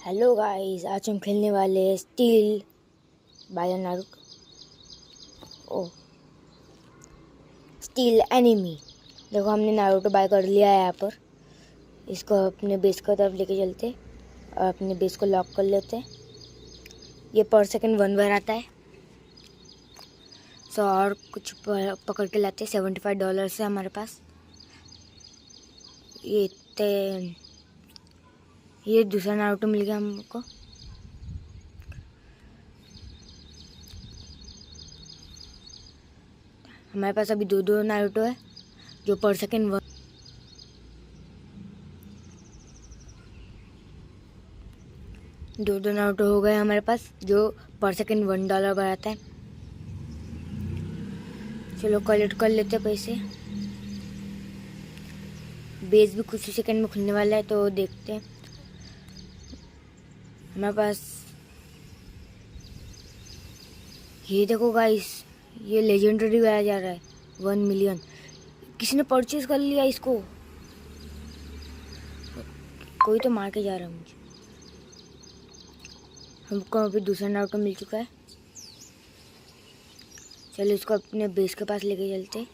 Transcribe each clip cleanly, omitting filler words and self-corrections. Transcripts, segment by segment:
Hello guys, आज हम खेलने वाले हैं स्टील बाय नारुतो। ओ स्टील एनिमी। देखो, हमने नारुतो बाय कर लिया है। यहाँ पर इसको अपने बेस की तरफ लेके चलते और अपने बेस को लॉक कर लेते। ये पर सेकंड 1 बार आता है। सो और कुछ पकड़ के लाते। $75 है हमारे पास। ये दूसरा नारुतो मिल गया हमको। हमारे पास अभी दो नारुतो है जो पर सेकंड 1। दो नारुतो हो गए हमारे पास जो पर सेकंड $1 बढ़ाता है। चलो कलेक्ट कर लेते पैसे। बेस भी कुछ ही सेकंड में खुलने वाला है, तो देखते हैं। हमारे पास ये देखो गाइस, ये लेजेंडरी आया जा रहा है 1 मिलियन। किसी ने परचेज कर लिया इसको। कोई तो मार के जा रहा है मुझे। हमको अभी दूसरा नारुतो मिल चुका है। चलो इसको अपने बेस के पास लेके चलते।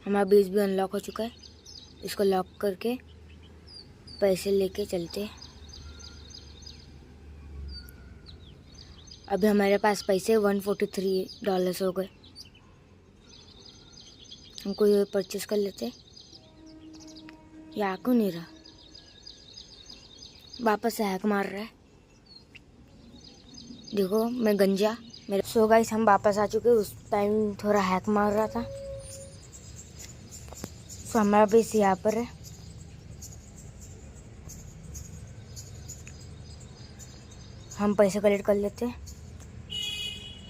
हमारा बेस भी अनलॉक हो चुका है। इसको लॉक करके पैसे लेके चलते। अभी हमारे पास पैसे $143 हो गए। हमको ये परचेज कर लेते। ये आ क्यों नहीं रहा? वापस से हैक मार रहा है। देखो मैं गंजा मेरे। सो गाइस, हम वापस आ चुके। उस टाइम थोड़ा हैक मार रहा था। सो हमारा बेस यहाँ पर है। हम पैसे कलेक्ट कर लेते।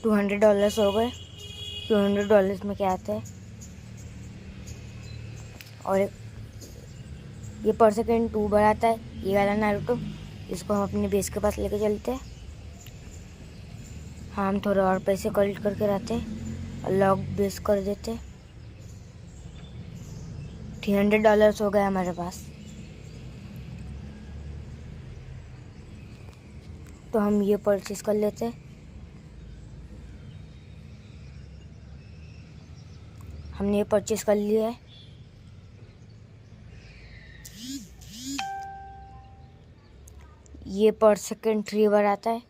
$200 हो गए। $200 में क्या आता है? और ये पर सेकंड 2 बढ़ाता है ये वाला नारुतो। इसको हम अपने बेस के पास लेके चलते हैं। हम थोड़े और पैसे कलेक्ट करके रहते और लॉक बेस कर देते। $300 हो गए हमारे पास। तो हम ये परचेज कर लेते। हमने ये परचेज कर लिया है। ये पर सेकंड 3 बार आता है।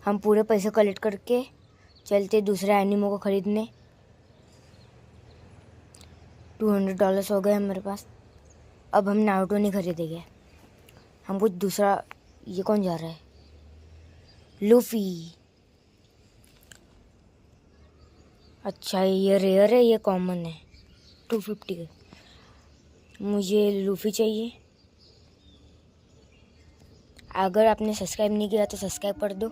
हम पूरे पैसे कलेक्ट करके चलते दूसरे एनिमो को खरीदने। $200 हो गए हमारे पास। अब हम नारुतो नहीं खरीदेंगे। हम कुछ दूसरा। ये कौन जा रहा है? लूफी। अच्छा, ये रेयर है, ये कॉमन है। 250 का। मुझे लूफी चाहिए। अगर आपने सब्सक्राइब नहीं किया तो सब्सक्राइब कर दो।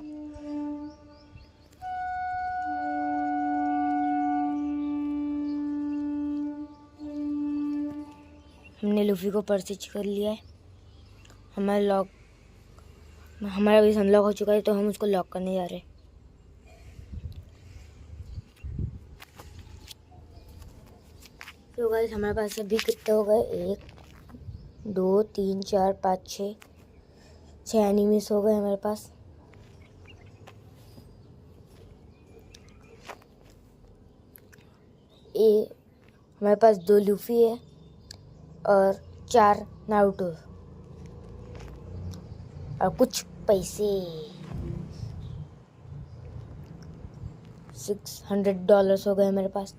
हमने लूफी को परचेज कर लिया है। हमारा बेस अनलॉक हो चुका है, तो हम उसको लॉक करने जा रहे हैं। तो गाइस, हमारे पास अभी कितने हो गए? 1 2 3 4 5 6 एनिमीज हो गए हमारे पास। हमारे पास 2 लूफी है और 4 नारुतो और कुछ पैसे। $600 हो गए हमारे पास।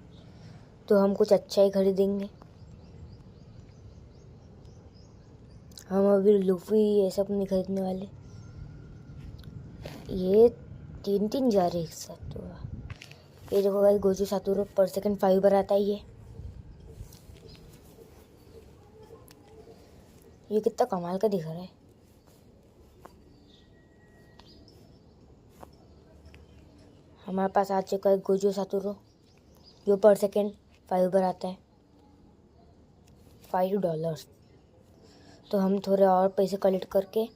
तो हम कुछ अच्छा ही खरीदेंगे। हम अभी लूफी ये सब नहीं खरीदने वाले। ये 3 जा रहे एक साथ। तो ये देखो गाइस, गोजू सातोरू पर सेकंड 5 बार आता है। ये कितना कमाल का दिख रहा है। हमारे पास आ चुका है गोजू सातोरू जो पर सेकंड 5 बार आता है। $5। तो हम थोड़े और पैसे कलेक्ट करके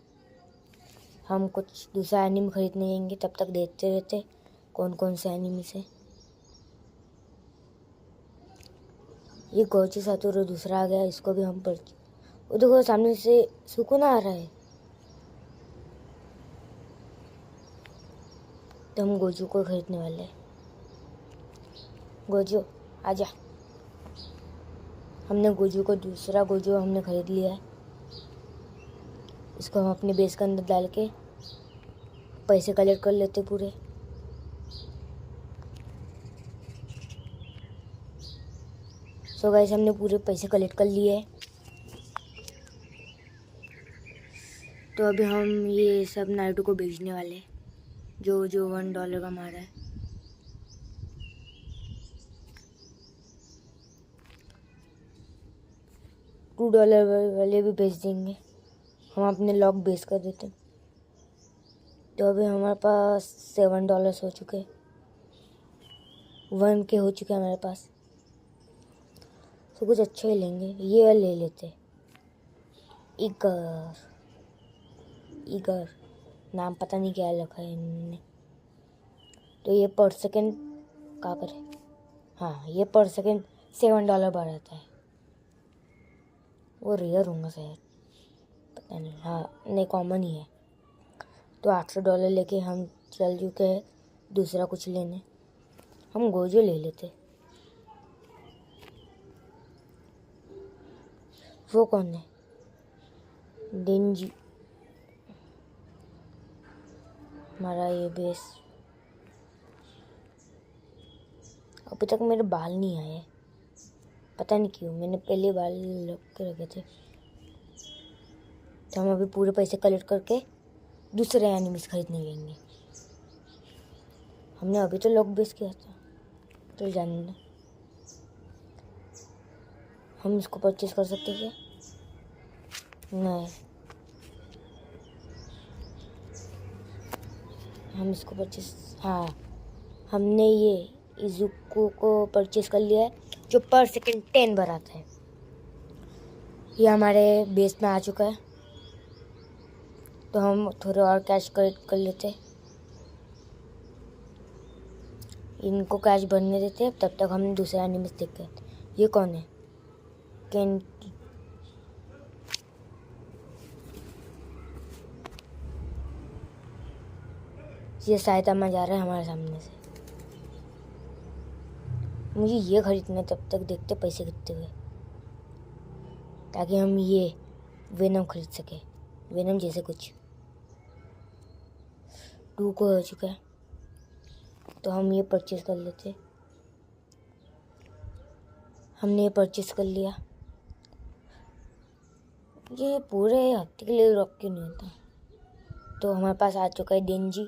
हम कुछ दूसरा एनिमी खरीदने जाएंगे। तब तक देखते रहते कौन कौन से एनिमी से। ये गोची सातुरो दूसरा आ गया, इसको भी हम पर। वो देखो सामने से सुकून आ रहा है। तो हम गोजू को खरीदने वाले हैं। गोजू आजा। हमने गोजू को दूसरा गोजू हमने खरीद लिया है। इसको हम अपने बेस के अंदर डाल के पैसे कलेक्ट कर लेते पूरे। सो गाइस हमने पूरे पैसे कलेक्ट कर लिए हैं। तो अभी हम ये सब नारुतो को बेचने वाले हैं, जो जो $1 का मारा है। $2 वाले भी बेच देंगे। हम अपने लॉक बेच कर देते। तो अभी हमारे पास $7 हो चुके, 1K हो चुके हमारे पास। तो कुछ अच्छे ही लेंगे, ये ले लेते। ईगर नाम पता नहीं क्या लिखा है इन्होंने। तो ये पर सेकेंड क्या करे, हाँ ये पर सेकेंड $7 बढ़ाता है। वो रेयर होगा शायद, पता नहीं। हाँ नहीं, कॉमन ही है। तो $800 लेके हम चल चुके हैं दूसरा कुछ लेने। हम गोजो ले लेते। वो कौन है? डेंजी। हमारा ये बेस। अभी तक मेरे बाल नहीं आए, पता नहीं क्यों। मैंने पहले बाल लग के रखे थे। तो हम अभी पूरे पैसे कलेक्ट करके दूसरे एनिमीज खरीदने जाएंगे। हमने अभी तो लॉक बेस किया था, तो जानने दो। हम इसको परचेज कर सकते हैं क्या? नहीं, हम इसको परचेज, हाँ हमने ये इजुको को परचेज कर लिया है, जो पर सेकेंड 10 बढ़ाता है। ये हमारे बेस में आ चुका है। तो हम थोड़े और कैश कलेक्ट कर लेते। इनको कैश भरने देते, तब तक हम दूसरा एनिमीज देखते हैं। ये कौन है? केंकी। ये साइतामा जा रहा है हमारे सामने से। मुझे ये खरीदना है, तब तक देखते पैसे कितने हुए, ताकि हम ये वेनम खरीद सके। वेनम जैसे कुछ 2 को हो चुका है। तो हम ये परचेज कर लेते। हमने ये परचेज कर लिया। ये पूरे हफ्ते के लिए रॉक क्यों नहीं होता? तो हमारे पास आ चुका है डेंजी,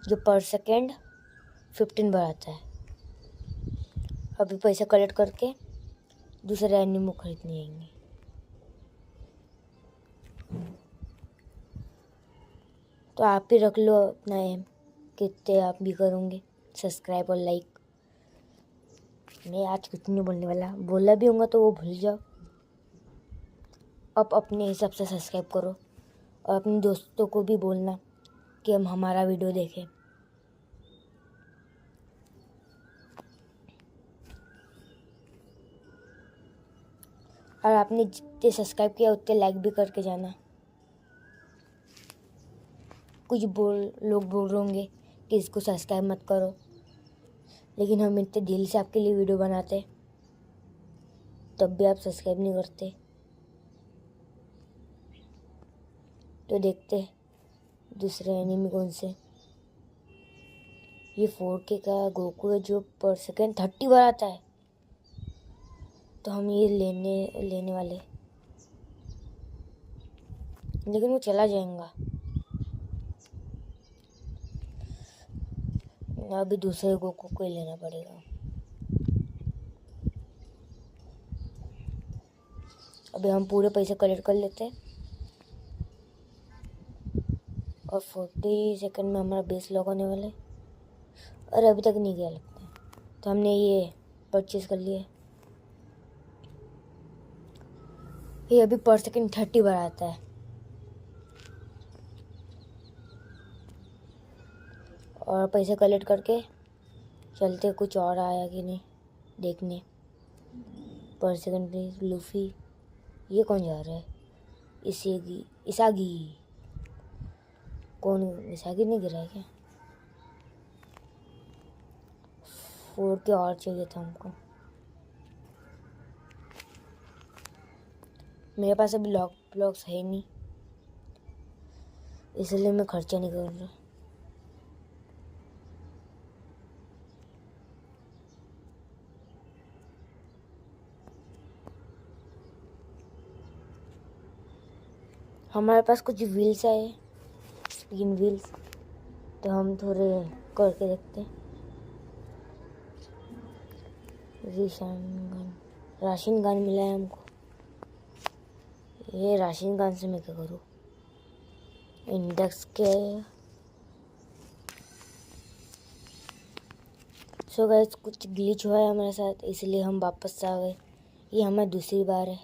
जो पर सेकेंड 15 बढ़ाता है। अभी पैसा कलेक्ट करके दूसरे एनिमो खरीदने आएंगे। तो आप ही रख लो अपना एम, कितने आप भी करोगे सब्सक्राइब और लाइक। मैं आज कुछ नहीं बोलने वाला, बोला भी होगा तो वो भूल जाओ। अब अपने हिसाब से सब्सक्राइब करो और अपने दोस्तों को भी बोलना कि हम हमारा वीडियो देखें। और आपने जितने सब्सक्राइब किया उतने लाइक भी करके जाना। कुछ लोग बोल रहे होंगे कि इसको सब्सक्राइब मत करो, लेकिन हम इतने दिल से आपके लिए वीडियो बनाते, तब भी आप सब्सक्राइब नहीं करते। तो देखते दूसरे एनिमी कौन से। ये 4K का गोकू है, जो पर सेकेंड 30 बढ़ाता है। तो हम ये लेने वाले, लेकिन वो चला जाएगा। अभी दूसरे गोकू को ही लेना पड़ेगा। अभी हम पूरे पैसे कलेक्ट कर लेते हैं और 40 सेकंड में हमारा बेस लॉक होने वाला है। और अभी तक नहीं गया लगता है। तो हमने ये परचेज कर लिया। ये अभी पर सेकेंड 30 बढ़ाता है। और पैसे कलेक्ट करके चलते, कुछ और आया कि नहीं देखने। पर सेकंड प्लीज लूफी। ये कौन जा रहा है? इसागी। कौन? इसागी नहीं गिरा है क्या? 4 के और चाहिए था हमको। मेरे पास अभी ब्लॉक्स है नहीं, इसलिए मैं खर्चा नहीं कर रहा। हमारे पास कुछ व्हील्स आए, स्पिन व्हील्स, तो हम थोड़े करके देखते हैं। राशन गन मिला है हमको। ये राशन गन से मैं क्या करूँ? इंडेक्स के सो गाइस कुछ ग्लिच हुआ है हमारे साथ, इसलिए हम वापस आ गए। ये हमारी दूसरी बार है।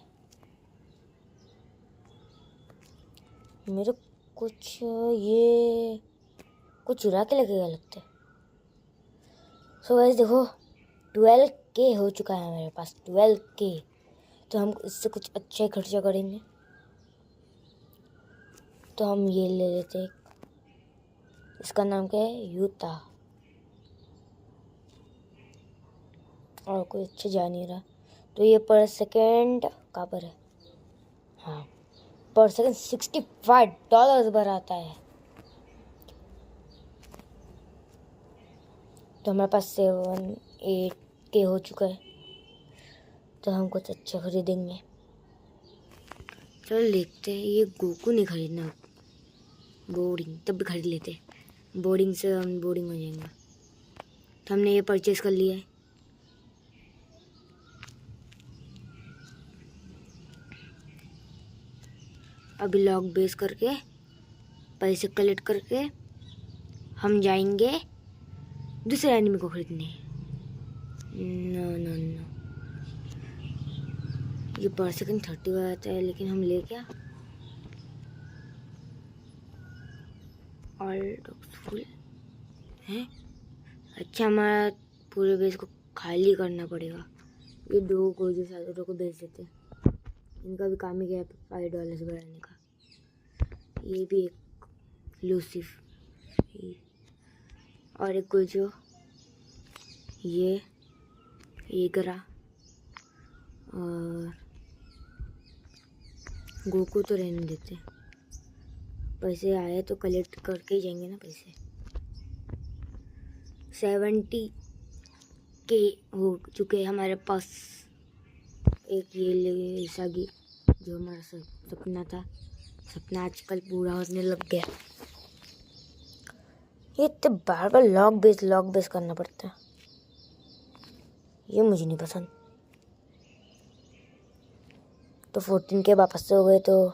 मेरे कुछ चुरा के लगेगा लगता है। सो गाइस देखो 12K हो चुका है मेरे पास, 12K। तो हम इससे कुछ अच्छा ही खर्चा करेंगे। तो हम ये ले लेते हैं, इसका नाम क्या है? यूता। और कोई अच्छा जा नहीं रहा। तो ये पर सेकेंड कहाँ पर है? हाँ, पर सेकेंड $65 बढ़ाता है। तो हमारे पास 7-8K हो चुका है। तो हम कुछ अच्छा खरीदेंगे। चलो देखते हैं। ये गोकू नहीं खरीदना, बोर्डिंग तब भी खरीद लेते। बोर्डिंग से हम बोर्डिंग हो जाएंगे। तो हमने ये परचेज कर लिया है। अभी लॉक बेस करके पैसे कलेक्ट करके हम जाएंगे दूसरे एनिमी को खरीदने। नो, ये पर सेकंड 30 आता है, लेकिन हम ले क्या? ऑल डॉग्स फुल है। अच्छा, हमारा पूरे बेस को खाली करना पड़ेगा। ये 2 को जो साधुओं को बेच देते हैं, इनका भी काम ही क्या है $5 बढ़ाने का। ये भी एक लूसिफ और एक को जो ये करा। और गोकू तो रहने देते, पैसे आए तो कलेक्ट करके ही जाएंगे ना पैसे। 70K हो चुके हमारे पास। एक ये ले सागी, जो हमारा सपना आजकल पूरा होने लग गया। ये तो बार बार लॉक बेस करना पड़ता है, ये मुझे नहीं पसंद। तो 14K वापस से हो गए। तो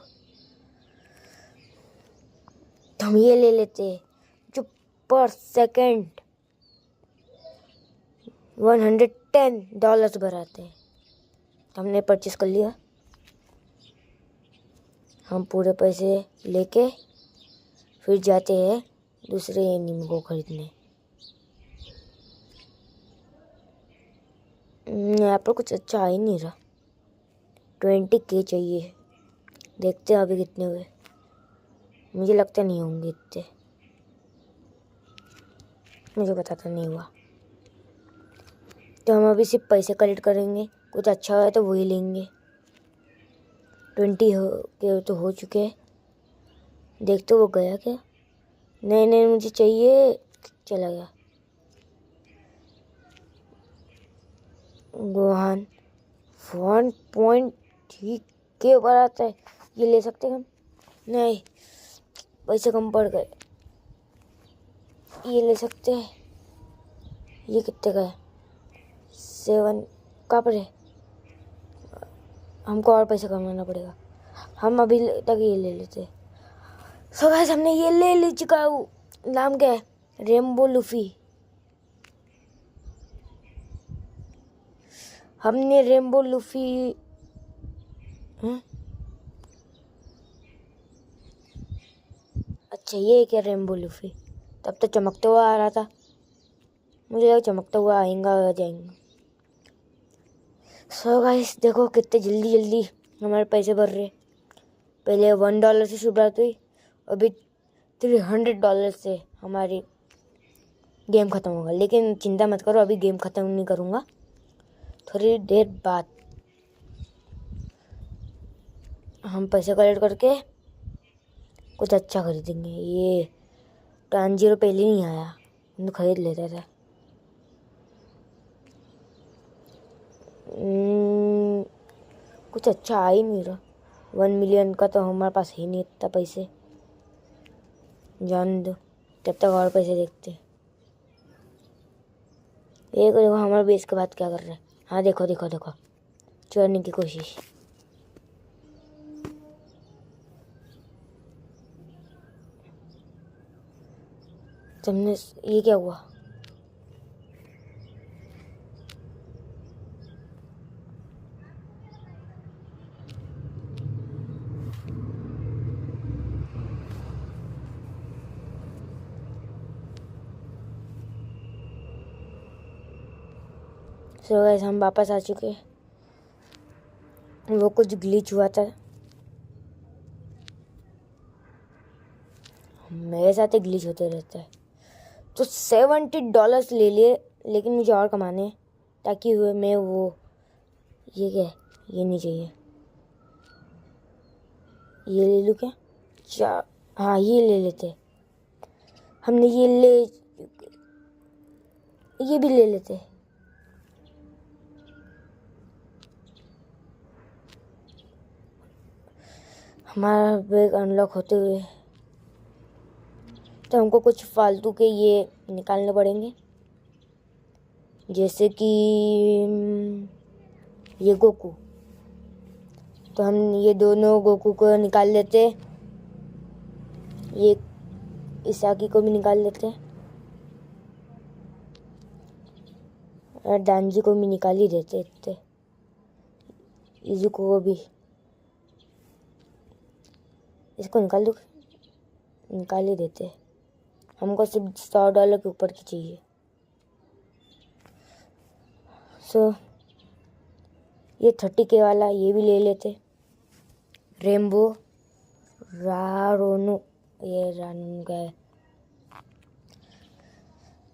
हम ये ले लेते जो पर सेकेंड $110 बढ़ाते हैं। तो हमने परचेस कर लिया। हम पूरे पैसे लेके फिर जाते हैं दूसरे एनिमी को खरीदने। यहाँ पर कुछ अच्छा आ ही नहीं रहा। 20K चाहिए, देखते हैं अभी कितने हुए। मुझे लगता नहीं होंगे इतने, मुझे पता तो नहीं हुआ। तो हम अभी सिर्फ पैसे कलेक्ट करेंगे, कुछ अच्छा हुआ तो वही लेंगे। 20 तो हो चुके हैं। देखते वो गया क्या? नहीं, मुझे चाहिए। चला गया। गोहान 1.3K ऊपर आता है। ये ले सकते हैं हम? नहीं, पैसे कम पड़ गए। ये ले सकते हैं। ये कितने का है? 7 का पर है। हमको और पैसे कमाना पड़ेगा। हम अभी तक ये ले लेते। सो गाइस हमने ये ले चुका हूँ। नाम क्या है? Rainbow Luffy. हमने रेम्बो लूफी अच्छा ये क्या रेम्बो लूफी? तब तो चमकता हुआ आ रहा था, मुझे लगा चमकता हुआ आएगा आ जाएंगा। सो गाइस देखो कितने जल्दी जल्दी हमारे पैसे भर रहे। पहले $1 से शुरुआत हुई, अभी $300 से हमारी गेम ख़त्म होगा। लेकिन चिंता मत करो, अभी गेम ख़त्म नहीं करूँगा, थोड़ी देर बाद हम पैसे कलेक्ट करके कुछ अच्छा खरीदेंगे। ये टांजीरो पहले नहीं आया, हम तो खरीद लेते थे। कुछ अच्छा आ ही नहीं रहा। 1 मिलियन का तो हमारे पास ही नहीं इतना पैसे, जान दो, तब तक और पैसे देखते। एक देखो हमारे बेस के बाद क्या कर रहे हैं। हाँ देखो देखो देखो, चोरने की कोशिश। तुमने ये क्या हुआ? सो गाइस हम वापस आ चुके हैं। वो कुछ ग्लिच हुआ था, मेरे साथ ही ग्लिच होते रहता है। तो $70 ले लिए, लेकिन मुझे और कमाने हैं, ताकि मैं वो ये क्या है, ये नहीं चाहिए, ये ले लूँ क्या? हाँ ये ले लेते, हमने ये भी ले लेते। हमारा बैग अनलॉक होते हुए तो हमको कुछ फालतू के ये निकालने पड़ेंगे, जैसे कि ये गोकू। तो हम ये दोनों गोकू को निकाल लेते, ये इसाकी को भी निकाल लेते और डांजी को भी निकाल ही देते इतने, इजुको को भी। इसको निकाल ही देते। हमको सिर्फ $100 के ऊपर की चाहिए। सो ये 30K वाला ये भी ले लेते। रेम्बो रारोनो, ये रानू का है।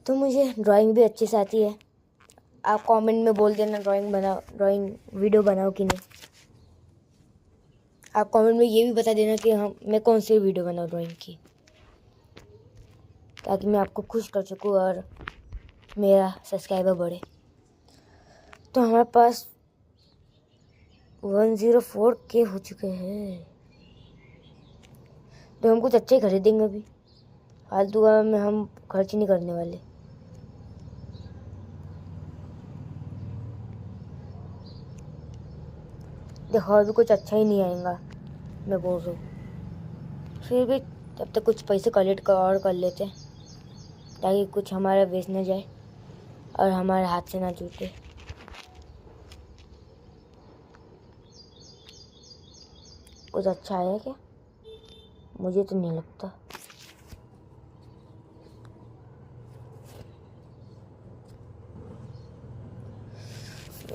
तो मुझे ड्राइंग भी अच्छे से आती है। आप कमेंट में बोल देना ड्राइंग वीडियो बनाओ कि नहीं। आप कमेंट में ये भी बता देना कि मैं कौन सी वीडियो बनाऊँ ड्राइंग की, ताकि मैं आपको खुश कर सकूँ और मेरा सब्सक्राइबर बढ़े। तो हमारे पास 104K हो चुके हैं, तो हम कुछ अच्छे ही खरीदेंगे। अभी फालतू का में हम खर्च नहीं करने वाले। देखो अभी कुछ अच्छा ही नहीं आएगा, मैं बोल रहा हूँ। फिर भी तब तक कुछ पैसे कलेक्ट कर लेते हैं, ताकि कुछ हमारा वेस्ट न जाए और हमारे हाथ से ना छूटे। कुछ अच्छा आया क्या? मुझे तो नहीं लगता।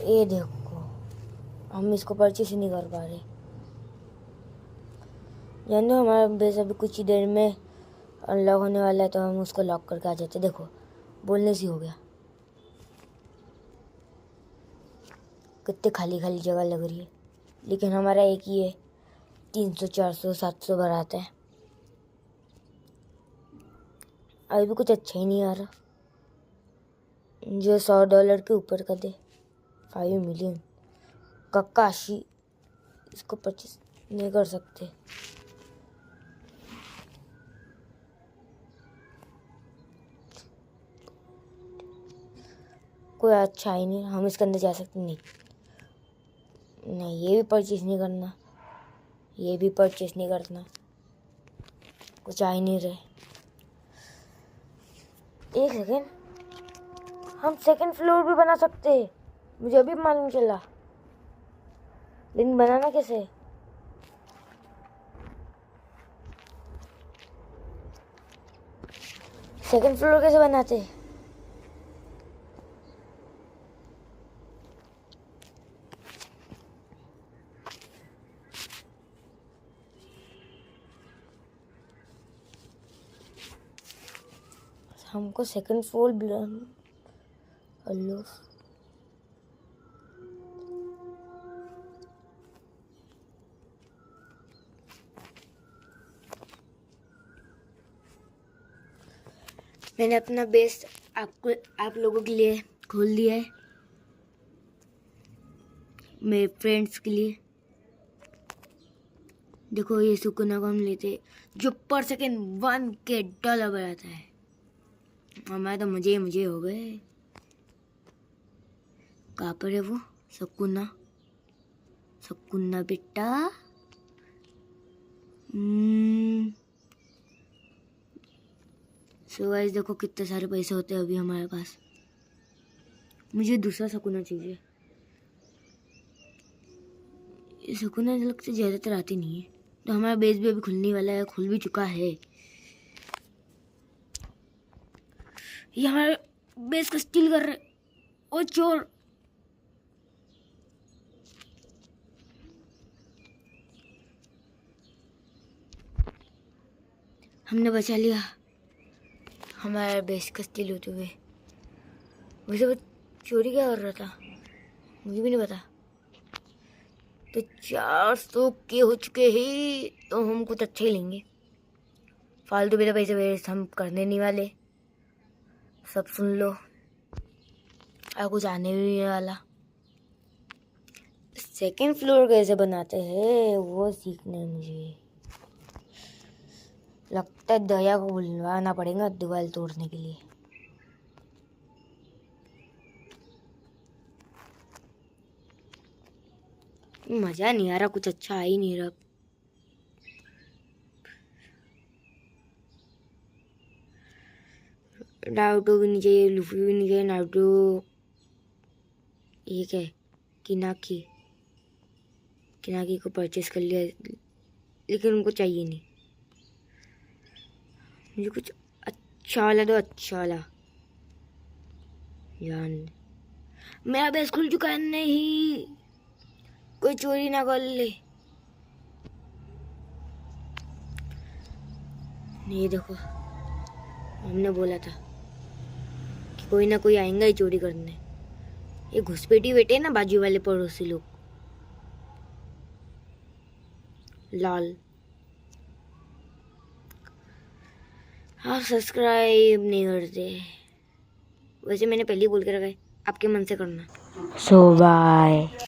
ये देखो हम इसको परचेस ही नहीं कर पा रहे। जान दो, हमारा बेस अभी कुछ ही देर में अनलॉक होने वाला है, तो हम उसको लॉक करके आ जाते। देखो बोलने से हो गया। कितने खाली खाली जगह लग रही है, लेकिन हमारा एक ही है। 300 400 700 बढ़ाता है। अभी भी कुछ अच्छा ही नहीं आ रहा जो $100 के ऊपर का दे। 5 मिलियन ककाशी, इसको परचेस नहीं कर सकते। कोई अच्छा ही नहीं, हम इसके अंदर जा सकते नहीं। नहीं ये भी परचेस नहीं करना, ये भी परचेस नहीं करना, कुछ आ ही नहीं रहे। एक सेकेंड, हम सेकंड फ्लोर भी बना सकते हैं, मुझे अभी मालूम चला। लेकिन बनाना कैसे? सेकंड फ्लोर कैसे बनाते? हमको सेकंड फ्लोर हेलो मैंने अपना बेस आप लोगों के लिए खोल दिया है, मेरे फ्रेंड्स के लिए। देखो ये सुकुना को हम लेते जो पर सेकेंड $1K बढ़ाता है। हमारे तो मुझे हो गए। कहाँ पर है वो सुकुना? सुकुना बेटा सो गाइस देखो कितने सारे पैसे होते हैं अभी हमारे पास। मुझे दूसरा सुकुना चाहिए। ये सुकुना लगता से ज़्यादातर आती नहीं है। तो हमारा बेस भी अभी खुलने वाला है, खुल भी चुका है। ये हमारे बेस को स्टील कर रहे। ओ चोर! हमने बचा लिया हमारा बेस का स्टील होते हुए। वैसे वो चोरी क्या कर रहा था मुझे भी नहीं पता। तो 400 के हो चुके हैं, तो हम कुछ अच्छा ही लेंगे। फालतू में तो पैसे वेस्ट हम करने नहीं वाले। सब सुन लो, और कुछ आने भी नहीं वाला। सेकंड फ्लोर कैसे बनाते हैं वो सीखना है मुझे। लगता है दया को बुलवाना पड़ेगा दीवार तोड़ने के लिए। मजा नहीं आ रहा, कुछ अच्छा आ ही नहीं रहा। नारुतो भी नहीं चाहिए, लूफी भी नहीं चाहिए। नारुतो ये क्या है? किनाकी को परचेस कर लिया, लेकिन उनको चाहिए नहीं। मुझे कुछ अच्छा वाला दो, अच्छा वाला। जान मेरा बेस खुल चुका है। नहीं, कोई चोरी ना कर ले। ये देखो हमने बोला था कि कोई ना कोई आएगा ही चोरी करने। ये घुसपैठी बैठे ना बाजू वाले पड़ोसी लोग। लाल आप सब्सक्राइब नहीं करते। वैसे मैंने पहले ही बोल के रखा है, आपके मन से करना। सो बाय।